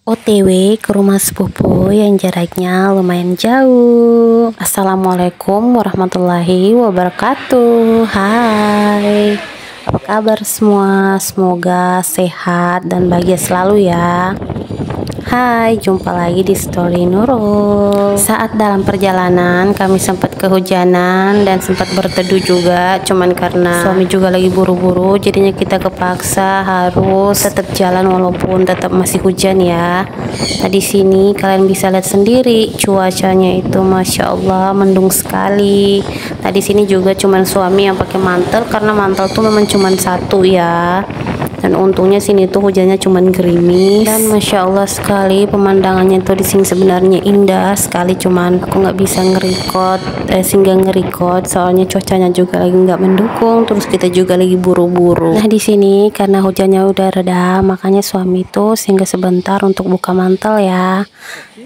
OTW ke rumah sepupu yang jaraknya lumayan jauh. Assalamualaikum warahmatullahi wabarakatuh. Hai, apa kabar semua? Semoga sehat dan bahagia selalu ya. Hai, jumpa lagi di Story Nurul. Saat dalam perjalanan kami sempat kehujanan dan sempat berteduh juga, cuman karena suami juga lagi buru-buru, jadinya kita kepaksa harus tetap jalan walaupun tetap masih hujan ya. Nah di sini kalian bisa lihat sendiri cuacanya itu masya Allah mendung sekali. Nah di sini juga cuman suami yang pakai mantel karena mantel tuh memang cuman satu ya. Dan untungnya sini tuh hujannya cuman gerimis dan masya Allah sekali pemandangannya tuh di sini sebenarnya indah sekali, cuman aku nggak bisa nge-record soalnya cuacanya juga lagi nggak mendukung, terus kita juga lagi buru-buru. Nah di sini karena hujannya udah reda makanya suami tuh singgah sebentar untuk buka mantel ya.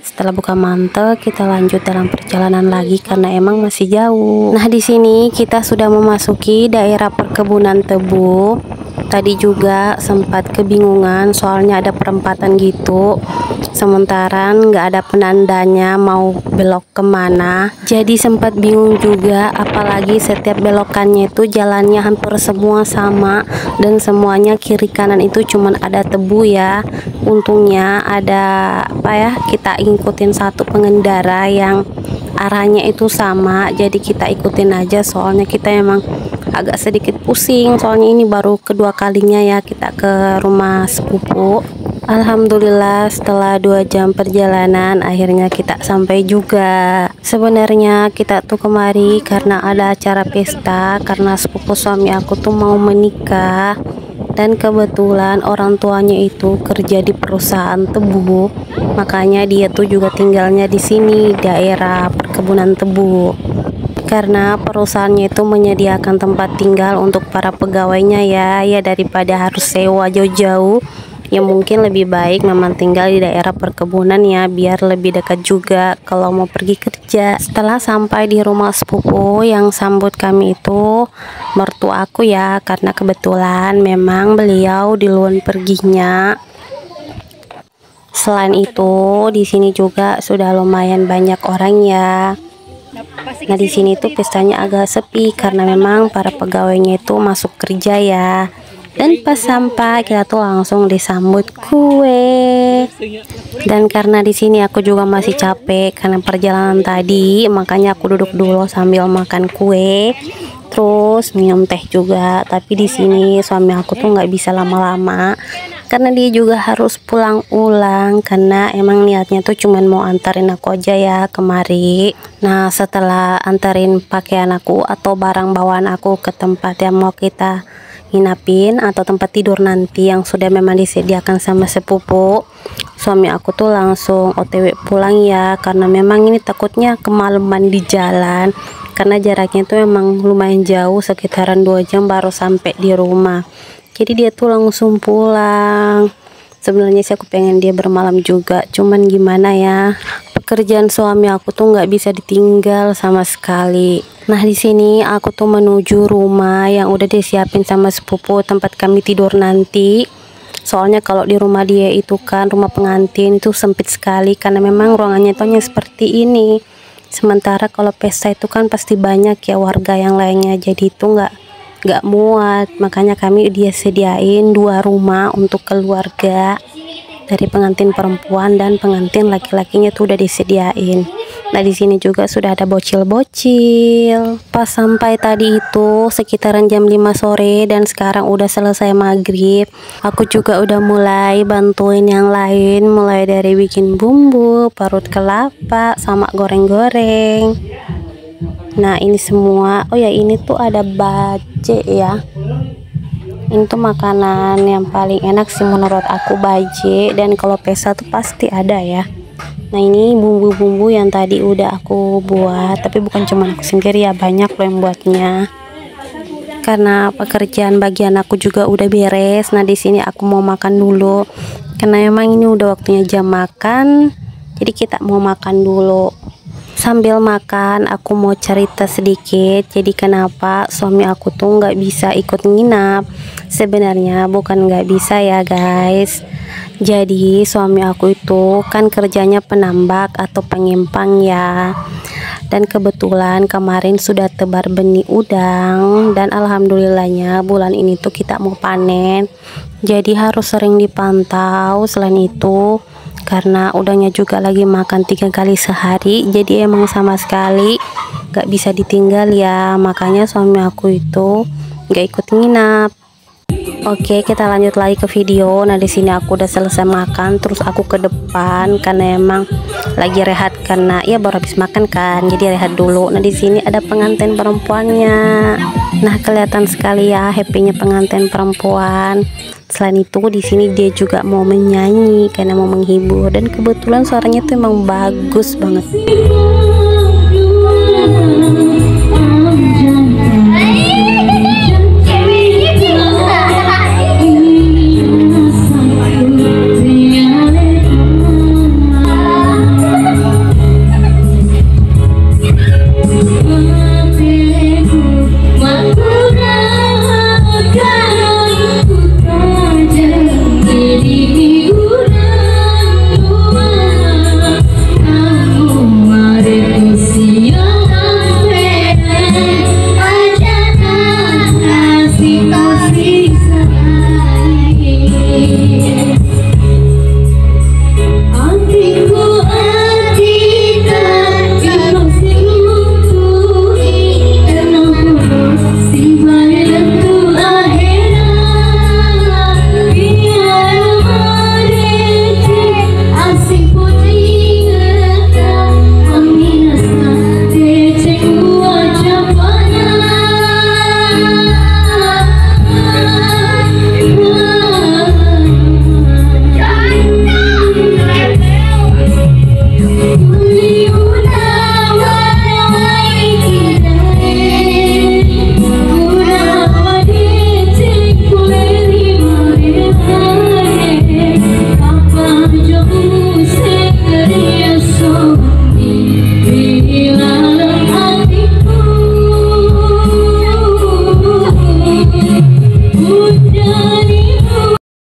Setelah buka mantel kita lanjut dalam perjalanan lagi karena emang masih jauh. Nah di sini kita sudah memasuki daerah perkebunan tebu. Tadi juga sempat kebingungan soalnya ada perempatan gitu, sementara nggak ada penandanya mau belok kemana, jadi sempat bingung juga, apalagi setiap belokannya itu jalannya hampir semua sama dan semuanya kiri kanan itu cuman ada tebu ya. Untungnya ada apa ya, kita ikutin satu pengendara yang arahnya itu sama, jadi kita ikutin aja soalnya kita emang agak sedikit pusing soalnya ini baru kedua kalinya ya kita ke rumah sepupu. Alhamdulillah setelah 2 jam perjalanan akhirnya kita sampai juga. Sebenarnya kita tuh kemari karena ada acara pesta karena sepupu suami aku tuh mau menikah dan kebetulan orang tuanya itu kerja di perusahaan tebu, makanya dia tuh juga tinggalnya di sini daerah perkebunan tebu. Karena perusahaannya itu menyediakan tempat tinggal untuk para pegawainya ya daripada harus sewa jauh-jauh ya, mungkin lebih baik memang tinggal di daerah perkebunan ya biar lebih dekat juga kalau mau pergi kerja. Setelah sampai di rumah sepupu, yang sambut kami itu mertua aku ya, karena kebetulan memang beliau duluan perginya. Selain itu di sini juga sudah lumayan banyak orang ya. Nah di sini tuh pestanya agak sepi karena memang para pegawainya itu masuk kerja ya. Dan pas sampai kita tuh langsung disambut kue. Dan karena di sini aku juga masih capek karena perjalanan tadi, makanya aku duduk dulu sambil makan kue. Terus minum teh juga. Tapi di sini suami aku tuh nggak bisa lama-lama karena dia juga harus pulang ulang karena emang niatnya tuh cuman mau antarin aku aja ya kemari. Nah setelah antarin pakaian aku atau barang bawaan aku ke tempat yang mau kita nginapin atau tempat tidur nanti yang sudah memang disediakan sama sepupu, suami aku tuh langsung OTW pulang ya karena memang ini takutnya kemalaman di jalan karena jaraknya tuh memang lumayan jauh, sekitaran 2 jam baru sampai di rumah. Jadi dia tuh langsung pulang. Sebenarnya sih aku pengen dia bermalam juga, cuman gimana ya, pekerjaan suami aku tuh nggak bisa ditinggal sama sekali. Nah di sini aku tuh menuju rumah yang udah disiapin sama sepupu tempat kami tidur nanti. Soalnya kalau di rumah dia itu kan rumah pengantin itu sempit sekali karena memang ruangannya tuh hanya seperti ini. Sementara kalau pesta itu kan pasti banyak ya warga yang lainnya, jadi itu nggak muat, makanya kami dia sediain 2 rumah untuk keluarga dari pengantin perempuan dan pengantin laki-lakinya tuh udah disediain. Nah di sini juga sudah ada bocil-bocil. Pas sampai tadi itu sekitaran jam 5 sore dan sekarang udah selesai maghrib, aku juga udah mulai bantuin yang lain, mulai dari bikin bumbu, parut kelapa, sama goreng-goreng. Nah ini semua, oh ya ini tuh ada baje ya, ini tuh makanan yang paling enak sih menurut aku, baje, dan kalau pesta tuh pasti ada ya. Nah ini bumbu-bumbu yang tadi udah aku buat, tapi bukan cuma aku sendiri ya, banyak loh yang buatnya karena pekerjaan bagian aku juga udah beres. Nah di sini aku mau makan dulu karena emang ini udah waktunya jam makan, jadi kita mau makan dulu. Sambil makan aku mau cerita sedikit. Jadi kenapa suami aku tuh nggak bisa ikut nginap. Sebenarnya bukan nggak bisa ya guys. Jadi suami aku itu kan kerjanya penambak atau pengimpang ya. Dan kebetulan kemarin sudah tebar benih udang, dan alhamdulillahnya bulan ini tuh kita mau panen. Jadi harus sering dipantau. Selain itu karena udangnya juga lagi makan 3 kali sehari, jadi emang sama sekali gak bisa ditinggal ya. Makanya suami aku itu gak ikut nginap. Oke, kita lanjut lagi ke video. Nah, di sini aku udah selesai makan, terus aku ke depan karena emang lagi rehat karena ya baru habis makan kan, jadi rehat dulu. Nah, di sini ada pengantin perempuannya. Nah, kelihatan sekali ya happy-nya pengantin perempuan. Selain itu di sini dia juga mau menyanyi karena mau menghibur, dan kebetulan suaranya tuh emang bagus banget.